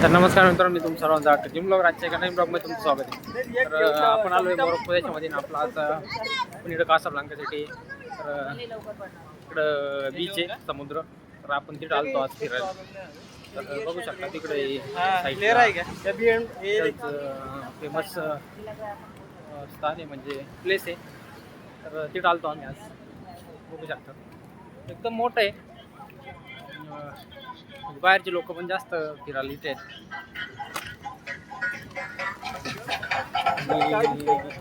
तर नमस्कार मित्रांनो, मी तुमचं सर्वांचं आठ जिम ब्लॉग राजच्या एका नवीन ब्लॉगमध्ये तुमचं स्वागत आहे. तर आपण आलो आहे मोरोक्को देशामध्ये आपला आज आपण इकडं कासाब्लांकासाठी. तर इकडं बीच आहे, समुद्र. तर आपण तिथं आलतो आज फिरायला. तर बघू शकता तिकडे फेमस स्थान आहे, म्हणजे प्लेस आहे. तर तिथं आलतो आम्ही आज. बघू शकता एकदम मोठं आहे. म्हणजे बाहेरचे लोक पण जास्त फिरायला इथे आहेत.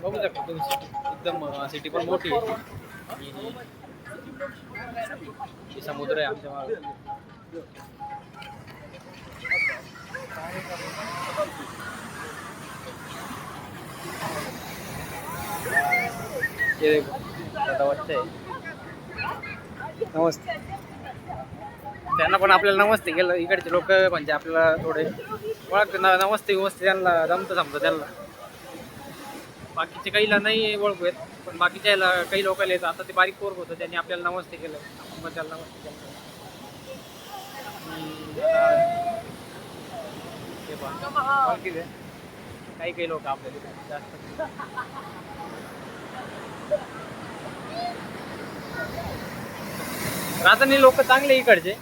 बघू शकता तुम्ही एकदम सिटी पण मोठी आहे. आणि समुद्र आहे आमच्या मागे. नमस्ते. त्यांना पण आपल्याला नमस्ते केलं. इकडचे लोक म्हणजे आपल्याला थोडे ओळखते ना, नमस्ते वमस्ते त्यांना जमतं समजा त्यांना. बाकीचे काहीला नाही ओळखू येत, पण बाकीच्या याला काही लोकांना येतं. आता ते बारीक पोरग होतं, त्यांनी आपल्याला नमस्ते केलं, आपण पण त्याला नमस्ते केलं. काही काही लोक आपल्याला जास्त राजधानी लोक चांगले इकडचे.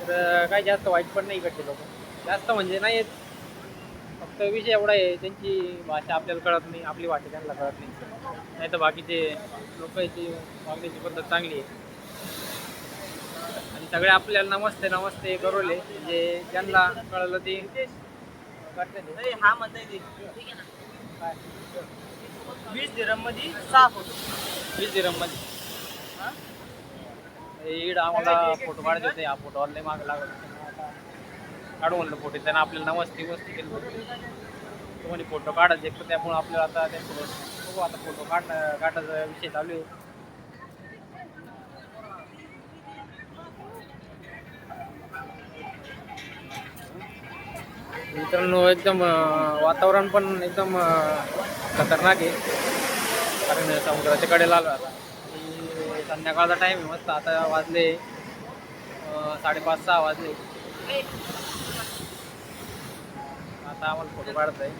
तर काही जास्त वाईट पण नाही इकडचे लोक, जास्त म्हणजे नाही येत. फक्त विषय एवढा आहे, त्यांची भाषा आपल्याला कळत नाही, आपली भाषा त्यांना कळत नाही तर बाकीचे लोकांची वागण्याची पद्धत चांगली आहे. आणि सगळे आपल्याला नमस्ते नमस्ते करवले, म्हणजे ज्यांना कळलं ते करते. हा म्हणताय ते ठीक आहे ना. 20 दिरहम मध्ये 6 फोटो. 20 दिरहम मध्ये इड आम्हाला फोटो काढायचे होते. हा फोटो ऑनलाईन मागे लागत होते. काढू म्हणलं फोटो, त्यांना आपल्याला नमस्ते वस्ती केलं. तुम्हाला फोटो काढायचे, तर त्यामुळे आपल्याला आता त्यांच्यासोबत बघू. आता फोटो काढायचा विषय चालू आहे. मित्रांनो, एकदम वातावरण पण एकदम खतरनाक आहे, कारण समुद्राच्या कडेला आलो आता. आणि संध्याकाळचा टाईम आहे मस्त. आता वाजले 5:30-6 वाजले. आता आम्हाला फोटो काढत आहे.